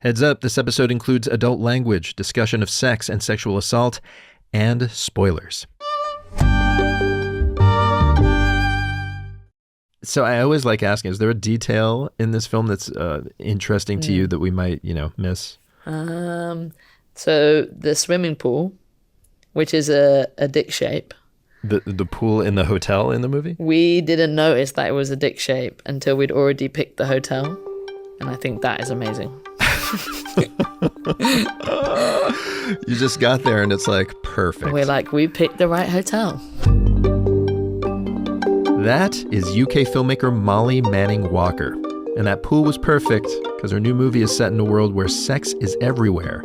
Heads up, this episode includes adult language, discussion of sex and sexual assault, and spoilers. So I always like asking, is there a detail in this film that's interesting to you that we might, miss? So the swimming pool, which is a dick shape. The pool in the hotel in the movie? We didn't notice that it was a dick shape until we'd already picked the hotel. And I think that is amazing. You just got there and it's like, perfect. We're like, we picked the right hotel. That is UK filmmaker Molly Manning Walker. And that pool was perfect because her new movie is set in a world where sex is everywhere,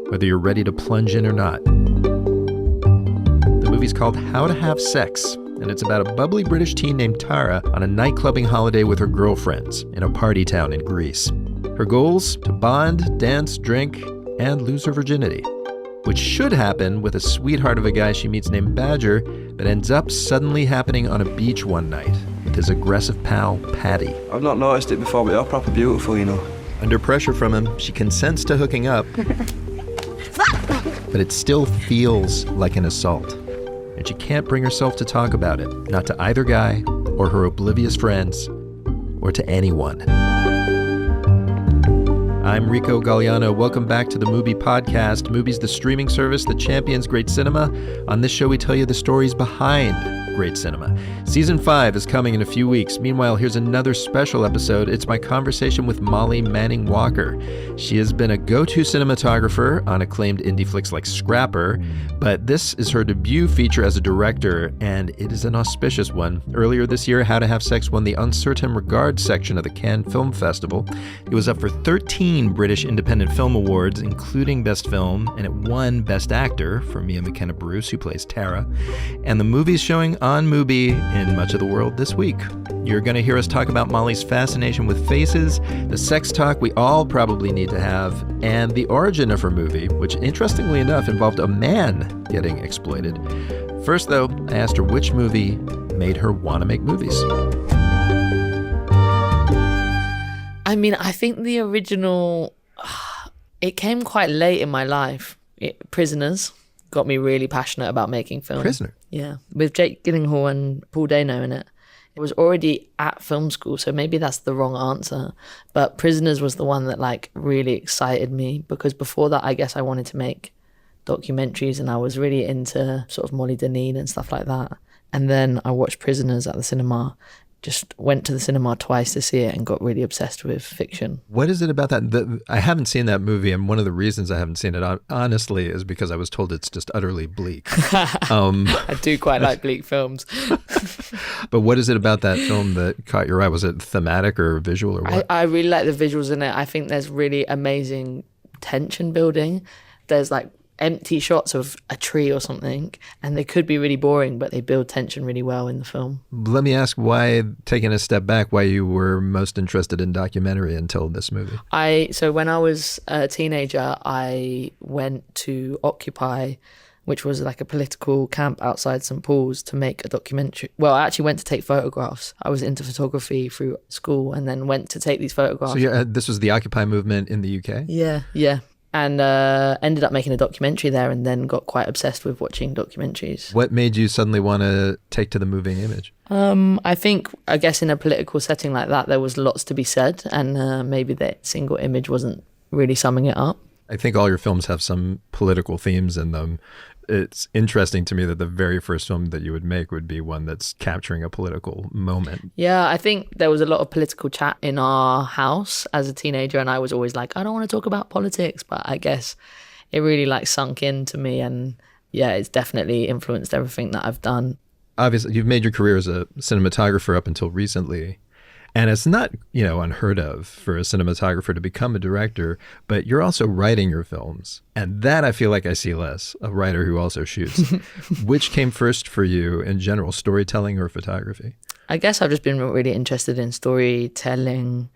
whether you're ready to plunge in or not. The movie's called How to Have Sex, and it's about a bubbly British teen named Tara on a nightclubbing holiday with her girlfriends in a party town in Greece. Her goals? To bond, dance, drink, and lose her virginity. Which should happen with a sweetheart of a guy she meets named Badger, but ends up suddenly happening on a beach one night with his aggressive pal, Paddy. I've not noticed it before, but you're proper beautiful, Under pressure from him, she consents to hooking up, but it still feels like an assault. And she can't bring herself to talk about it, not to either guy or her oblivious friends or to anyone. I'm Rico Gagliano. Welcome back to the MUBI Podcast. MUBI's the streaming service that champions great cinema. On this show, we tell you the stories behind great cinema. Season 5 is coming in a few weeks. Meanwhile, here's another special episode. It's my conversation with Molly Manning Walker. She has been a go-to cinematographer on acclaimed indie flicks like Scrapper, but this is her debut feature as a director, and it is an auspicious one. Earlier this year, How to Have Sex won the Uncertain Regard section of the Cannes Film Festival. It was up for 13 British Independent Film Awards, including Best Film, and it won Best Actor for Mia McKenna-Bruce, who plays Tara. And the movie's showing on MUBI in much of the world this week. You're going to hear us talk about Molly's fascination with faces, the sex talk we all probably need to have, and the origin of her movie, which interestingly enough involved a man getting exploited. First, though, I asked her which movie made her want to make movies. I mean, I think the original, it came quite late in my life. Prisoners got me really passionate about making films. Prisoner? Yeah, with Jake Gyllenhaal and Paul Dano in it. It was already at film school, so maybe that's the wrong answer. But Prisoners was the one that really excited me, because before that, I guess I wanted to make documentaries and I was really into sort of Molly Deneen and stuff like that. And then I watched Prisoners at the cinema. Just went to the cinema twice to see it and got really obsessed with fiction. What is it about that? I haven't seen that movie, and one of the reasons I haven't seen it, honestly, is because I was told it's just utterly bleak. I do quite like bleak films. But what is it about that film that caught your eye? Was it thematic or visual or what? I really like the visuals in it. I think there's really amazing tension building. There's empty shots of a tree or something, and they could be really boring, but they build tension really well in the film. Let me ask why, taking a step back, why you were most interested in documentary until this movie. So when I was a teenager, I went to Occupy, which was a political camp outside St. Paul's, to make a documentary. Well, I actually went to take photographs. I was into photography through school and then went to take these photographs. So this was the Occupy movement in the UK? Yeah. And ended up making a documentary there, and then got quite obsessed with watching documentaries. What made you suddenly want to take to the moving image? I guess in a political setting like that, there was lots to be said, and maybe that single image wasn't really summing it up. I think all your films have some political themes in them. It's interesting to me that the very first film that you would make would be one that's capturing a political moment. Yeah, I think there was a lot of political chat in our house as a teenager, and I was always like, I don't want to talk about politics, but I guess it really sunk into me, and yeah, it's definitely influenced everything that I've done. Obviously, you've made your career as a cinematographer up until recently. And it's not, unheard of for a cinematographer to become a director, but you're also writing your films. And that I feel like I see less, a writer who also shoots. Which came first for you in general, storytelling or photography? I guess I've just been really interested in storytelling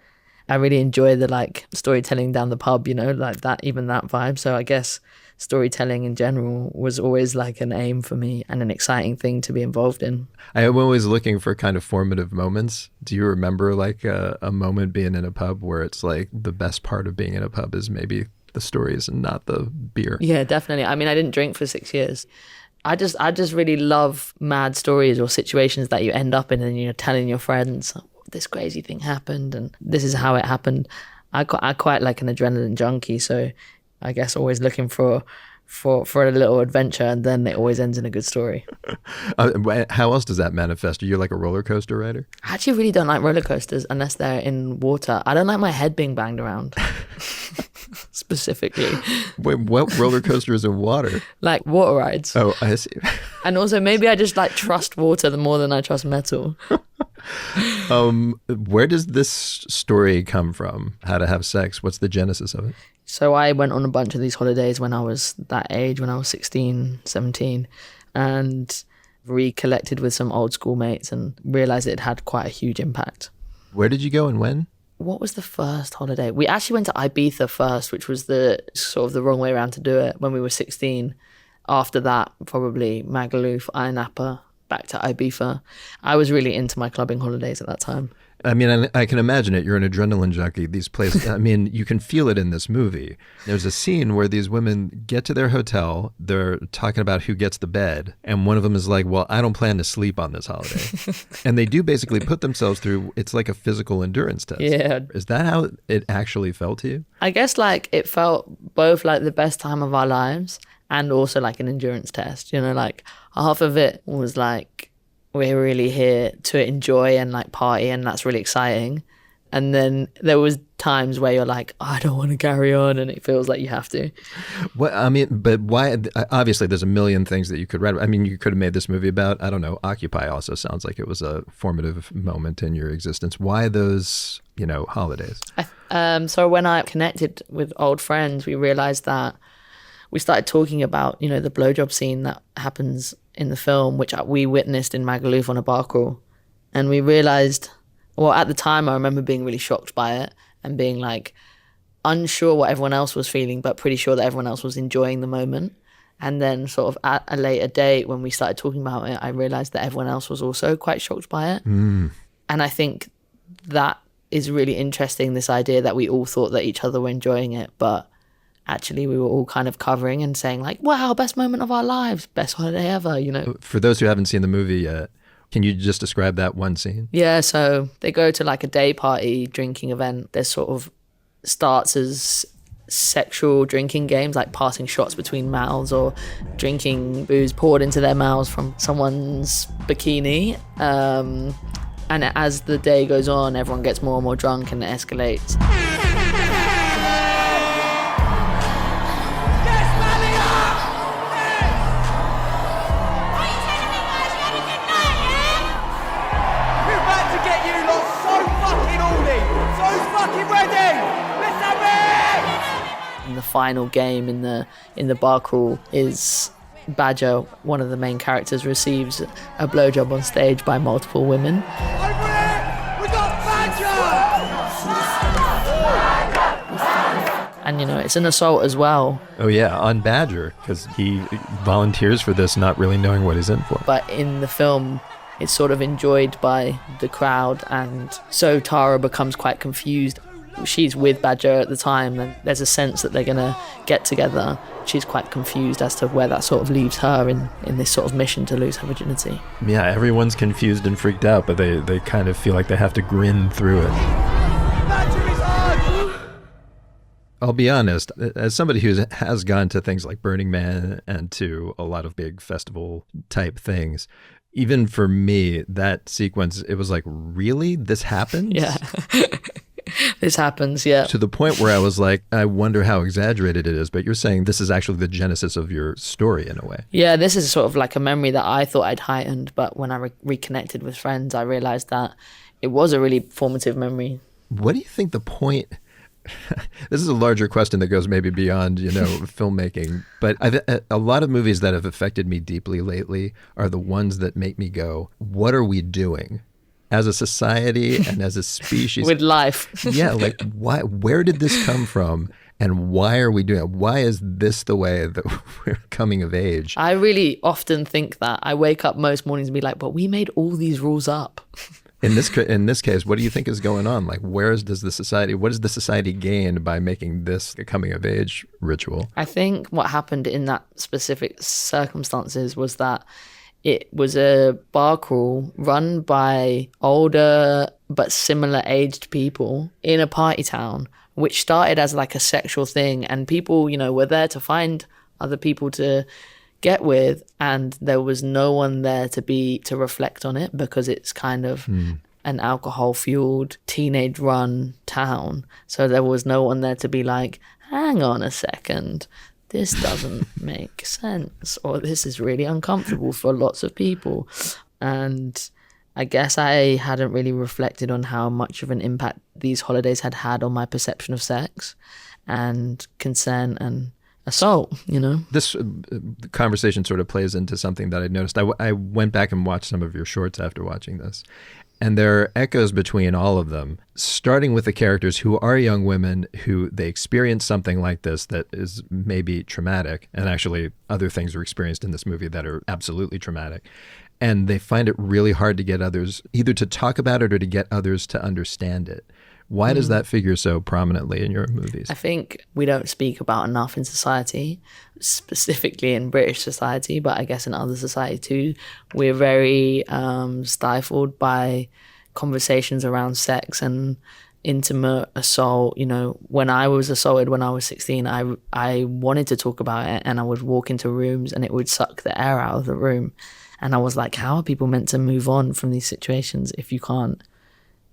I really enjoy the like storytelling down the pub, you know, like that, even that vibe. So I guess storytelling in general was always like an aim for me and an exciting thing to be involved in. I am always looking for kind of formative moments. Do you remember like a moment being in a pub where it's like the best part of being in a pub is maybe the stories and not the beer? Yeah, definitely. I mean, I didn't drink for 6 years. I just really love mad stories or situations that you end up in and you're telling your friends, this crazy thing happened and this is how it happened. I quite like an adrenaline junkie, so I guess always looking for a little adventure, and then it always ends in a good story. How else does that manifest? Are you like a roller coaster rider? I actually really don't like roller coasters unless they're in water. I don't like my head being banged around. Specifically. Wait, what roller coaster is in water? Like water rides. Oh, I see. And also maybe I just like trust water more than I trust metal. Where does this story come from? How to have sex? What's the genesis of it? So I went on a bunch of these holidays when I was that age, when I was 16, 17, and recollected with some old schoolmates and realized it had quite a huge impact. Where did you go and when? What was the first holiday? We actually went to Ibiza first, which was the sort of the wrong way around to do it when we were 16. After that, probably Magaluf, Ayia Napa, back to Ibiza. I was really into my clubbing holidays at that time. I mean, I can imagine it. You're an adrenaline junkie. These places, I mean, you can feel it in this movie. There's a scene where these women get to their hotel. They're talking about who gets the bed. And one of them is like, well, I don't plan to sleep on this holiday. And they do basically put themselves through, it's like a physical endurance test. Yeah. Is that how it actually felt to you? I guess like it felt both like the best time of our lives and also like an endurance test. You know, like half of it was like, we're really here to enjoy and like party, and that's really exciting. And then there was times where you're like, oh, I don't want to carry on, and it feels like you have to. Well, I mean, but why? Obviously, there's a million things that you could write. I mean, you could have made this movie about, I don't know, Occupy also sounds like it was a formative moment in your existence. Why those, holidays? So when I connected with old friends, we realized that we started talking about, the blowjob scene that happens in the film, which we witnessed in Magaluf on a bar crawl. And we realized, well, at the time, I remember being really shocked by it and being like unsure what everyone else was feeling, but pretty sure that everyone else was enjoying the moment. And then sort of at a later date, when we started talking about it, I realized that everyone else was also quite shocked by it. And I think that is really interesting, this idea that we all thought that each other were enjoying it, but actually we were all kind of covering and saying like, wow, best moment of our lives, best holiday ever, For those who haven't seen the movie yet, can you just describe that one scene? Yeah, so they go to like a day party drinking event. There's sort of starts as sexual drinking games, like passing shots between mouths or drinking booze poured into their mouths from someone's bikini. And as the day goes on, everyone gets more and more drunk and it escalates. And the final game in the bar crawl is Badger, one of the main characters, receives a blowjob on stage by multiple women. Over here! We got Badger! And it's an assault as well. Oh yeah, on Badger, because he volunteers for this not really knowing what he's in for. But in the film, it's sort of enjoyed by the crowd, and so Tara becomes quite confused. She's with Badger at the time, and there's a sense that they're going to get together. She's quite confused as to where that sort of leaves her in this sort of mission to lose her virginity. Yeah, everyone's confused and freaked out, but they kind of feel like they have to grin through it. Badger is on! I'll be honest, as somebody who has gone to things like Burning Man and to a lot of big festival type things, even for me, that sequence, it was like, really? This happens? Yeah. This happens, yeah. To the point where I was like, I wonder how exaggerated it is, but you're saying this is actually the genesis of your story in a way. Yeah, this is sort of like a memory that I thought I'd heightened, but when I reconnected with friends, I realized that it was a really formative memory. What do you think the point... This is a larger question that goes maybe beyond, filmmaking, but a lot of movies that have affected me deeply lately are the ones that make me go, what are we doing? as a society and as a species. With life. Yeah, like where did this come from? And why are we doing it? Why is this the way that we're coming of age? I really often think that. I wake up most mornings and be like, but we made all these rules up. In this case, what do you think is going on? Like, what does the society gain by making this a coming of age ritual? I think what happened in that specific circumstances was that it was a bar crawl run by older but similar aged people in a party town, which started as like a sexual thing, and people, were there to find other people to get with, and there was no one there to reflect on it because it's kind of an alcohol-fueled, teenage-run town. So there was no one there to be like, hang on a second, this doesn't make sense, or this is really uncomfortable for lots of people. And I guess I hadn't really reflected on how much of an impact these holidays had on my perception of sex and consent and assault, This conversation sort of plays into something that I noticed. I went back and watched some of your shorts after watching this, and there are echoes between all of them, starting with the characters who are young women who they experience something like this that is maybe traumatic, and actually other things are experienced in this movie that are absolutely traumatic. And they find it really hard to get others either to talk about it or to get others to understand it. Why does that figure so prominently in your movies? I think we don't speak about enough in society, specifically in British society, but I guess in other society too. We're very stifled by conversations around sex and intimate assault. When I was assaulted when I was 16, I wanted to talk about it, and I would walk into rooms and it would suck the air out of the room. And I was like, how are people meant to move on from these situations if you can't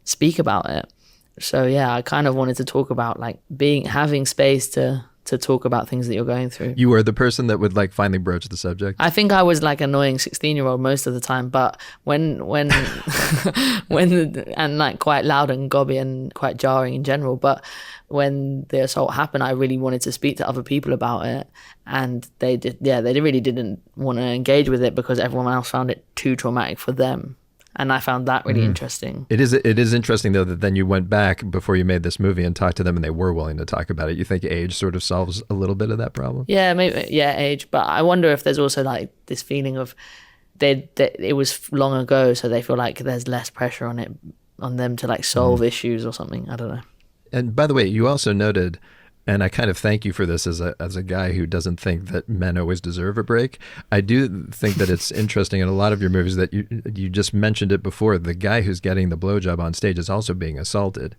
speak about it? So yeah, I kind of wanted to talk about like having space to talk about things that you're going through. You were the person that would like finally broach the subject? I think I was like annoying 16-year-old most of the time, but when and like quite loud and gobby and quite jarring in general, but when the assault happened, I really wanted to speak to other people about it, and they really didn't want to engage with it because everyone else found it too traumatic for them. And I found that really interesting. It is interesting, though, that then you went back before you made this movie and talked to them and they were willing to talk about it. You think age sort of solves a little bit of that problem? Yeah, maybe. Yeah, age. But I wonder if there's also like this feeling of it was long ago, so they feel like there's less pressure on them to like solve issues or something. I don't know. And by the way, you also noted, and I kind of thank you for this as a guy who doesn't think that men always deserve a break. I do think that it's interesting in a lot of your movies that you just mentioned it before. The guy who's getting the blowjob on stage is also being assaulted.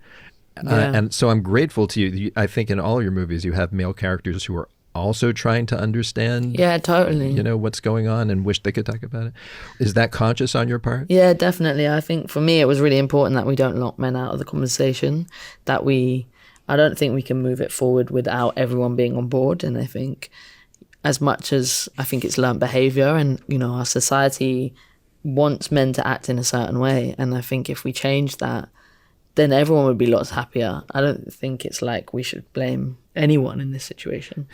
Yeah. And so I'm grateful to you. I think in all your movies you have male characters who are also trying to understand what's going on and wish they could talk about it. Is that conscious on your part? Yeah, definitely. I think for me it was really important that we don't lock men out of the conversation, I don't think we can move it forward without everyone being on board. And I think as much as I think it's learned behavior and, our society wants men to act in a certain way. And I think if we change that, then everyone would be lots happier. I don't think it's like we should blame anyone in this situation.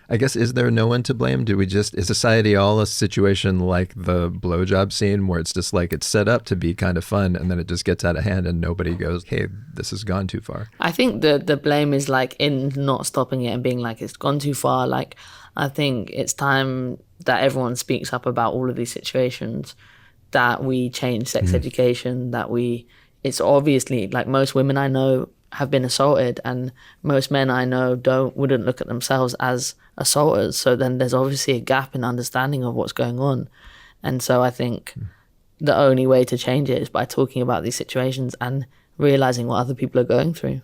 I guess, is there no one to blame? Is society all a situation like the blowjob scene where it's just like it's set up to be kind of fun and then it just gets out of hand and nobody goes, hey, this has gone too far? I think the blame is like in not stopping it and being like, it's gone too far. Like, I think it's time that everyone speaks up about all of these situations, that we change sex education, it's obviously like most women I know have been assaulted and most men I know wouldn't look at themselves as assaulters. So then there's obviously a gap in understanding of what's going on. And so I think the only way to change it is by talking about these situations and realizing what other people are going through.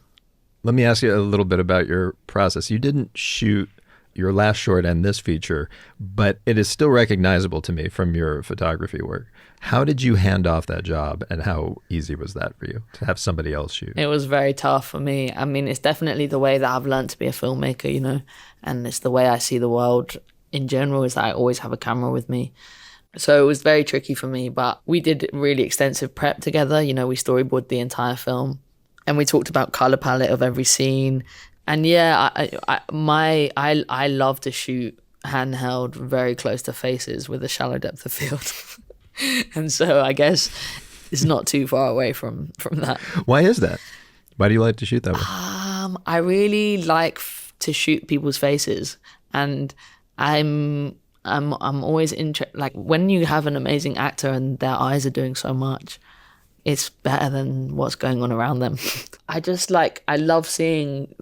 Let me ask you a little bit about your process. You didn't shoot your last short and this feature, but it is still recognizable to me from your photography work. How did you hand off that job and how easy was that for you to have somebody else shoot? It was very tough for me. I mean, it's definitely the way that I've learned to be a filmmaker, and it's the way I see the world in general is that I always have a camera with me. So it was very tricky for me, but we did really extensive prep together. We storyboarded the entire film and we talked about color palette of every scene. And yeah, I love to shoot handheld very close to faces with a shallow depth of field. And so I guess is not too far away from that. Why is that? Why do you like to shoot that way? I really like to shoot people's faces, and I'm always interested. Like when you have an amazing actor and their eyes are doing so much, it's better than what's going on around them. I love seeing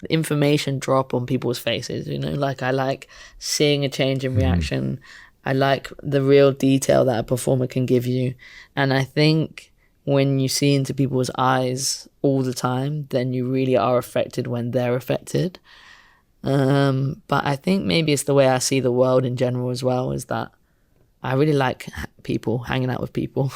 information drop on people's faces, you know, like I like seeing a change in reaction. I like the real detail that a performer can give you. And I think when you see into people's eyes all the time, then you really are affected when they're affected. But I think maybe it's the way I see the world in general as well, is that I really like people, hanging out with people.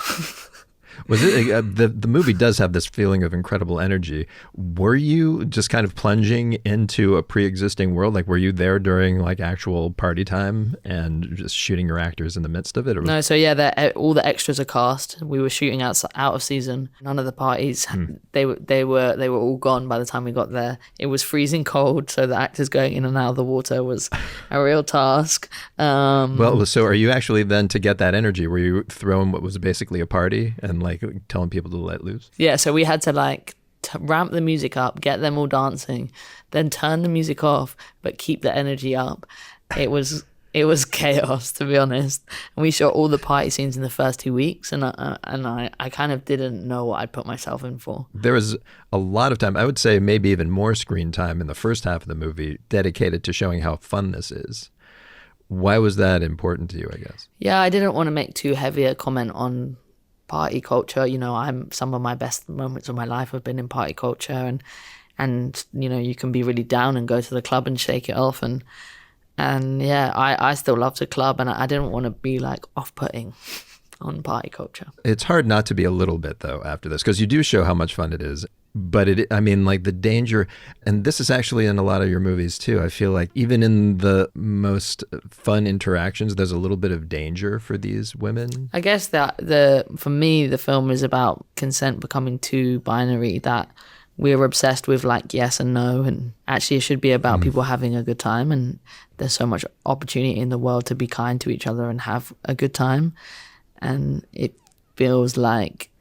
Was it the movie does have this feeling of incredible energy? Were you just kind of plunging into a pre-existing world? Like, were you there during like actual party time and just shooting your actors in the midst of it? Or No, so yeah, all the extras are cast. We were shooting out of season. None of the parties, they were all gone by the time we got there. It was freezing cold, so the actors going in and out of the water was a real task. Well, so are you actually then, to get that energy, were you throwing what was basically a party and like telling people to let loose? Yeah, so we had to like ramp the music up, get them all dancing, then turn the music off, but keep the energy up. It was chaos, to be honest. And we shot all the party scenes in the first 2 weeks, and I kind of didn't know what I'd put myself in for. There was a lot of time, I would say maybe even more screen time in the first half of the movie dedicated to showing how fun this is. Why was that important to you, I guess? Yeah, I didn't want to make too heavy a comment on party culture. You know, some of my best moments of my life have been in party culture, and you know, you can be really down and go to the club and shake it off, and yeah, I still love the club, and I didn't want to be like off-putting on party culture. It's hard not to be a little bit though after this, because you do show how much fun it is. But I mean, like the danger, and this is actually in a lot of your movies too. I feel like even in the most fun interactions, there's a little bit of danger for these women. I guess that for me, the film is about consent becoming too binary, that we're obsessed with like yes and no, and actually it should be about people having a good time, and there's so much opportunity in the world to be kind to each other and have a good time, and it feels like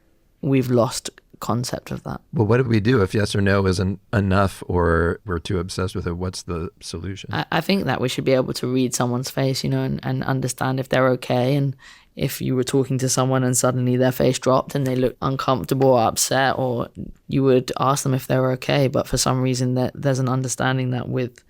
we've lost concept of that. Well, what do we do if yes or no isn't enough, or we're too obsessed with it? What's the solution? I think that we should be able to read someone's face, you know, and understand if they're okay. And if you were talking to someone and suddenly their face dropped and they looked uncomfortable or upset, or you would ask them if they were okay. But for some reason, there's an understanding that with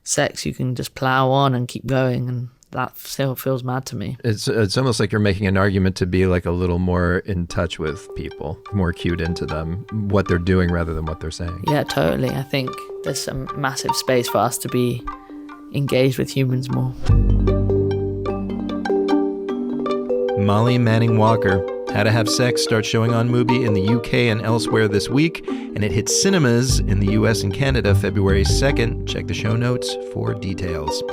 sex, you can just plow on and keep going, and that still feels mad to me. It's almost like you're making an argument to be like a little more in touch with people, more cued into them, what they're doing rather than what they're saying. Yeah, totally. I think there's some massive space for us to be engaged with humans more. Molly Manning Walker, How to Have Sex, starts showing on MUBI in the UK and elsewhere this week, and it hits cinemas in the US and Canada February 2nd. Check the show notes for details.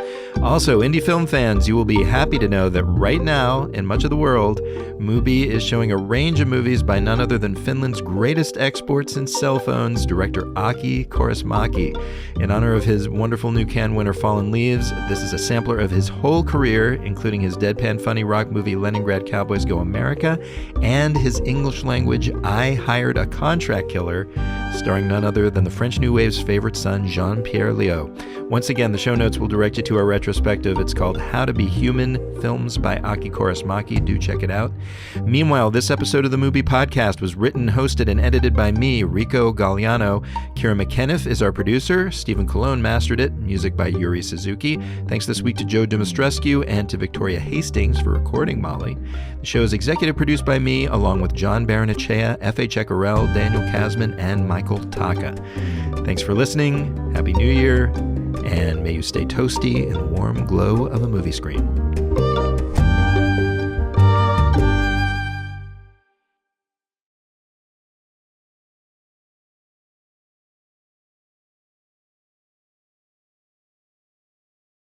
Also, indie film fans, you will be happy to know that right now, in much of the world, MUBI is showing a range of movies by none other than Finland's greatest exports in cell phones, director Aki Kaurismäki. In honor of his wonderful new Cannes winner Fallen Leaves, this is a sampler of his whole career, including his deadpan funny rock movie Leningrad Cowboys Go America, and his English language I Hired a Contract Killer, starring none other than the French New Wave's favorite son, Jean-Pierre Léaud. Once again, the show notes will direct you to our retrospective. It's called How to Be Human, Films by Aki Kaurismäki. Do check it out. Meanwhile, this episode of the MUBI Podcast was written, hosted, and edited by me, Rico Gagliano. Kira McKenniff is our producer. Stephen Colon mastered it. Music by Yuri Suzuki. Thanks this week to Joe Dimostrescu and to Victoria Hastings for recording Molly. The show is executive produced by me, along with John Baranachea, F.A. Ceccarel, Daniel Kasman, and Michael Taka. Thanks for listening. Happy New Year. And may you stay toasty in the warm glow of a movie screen.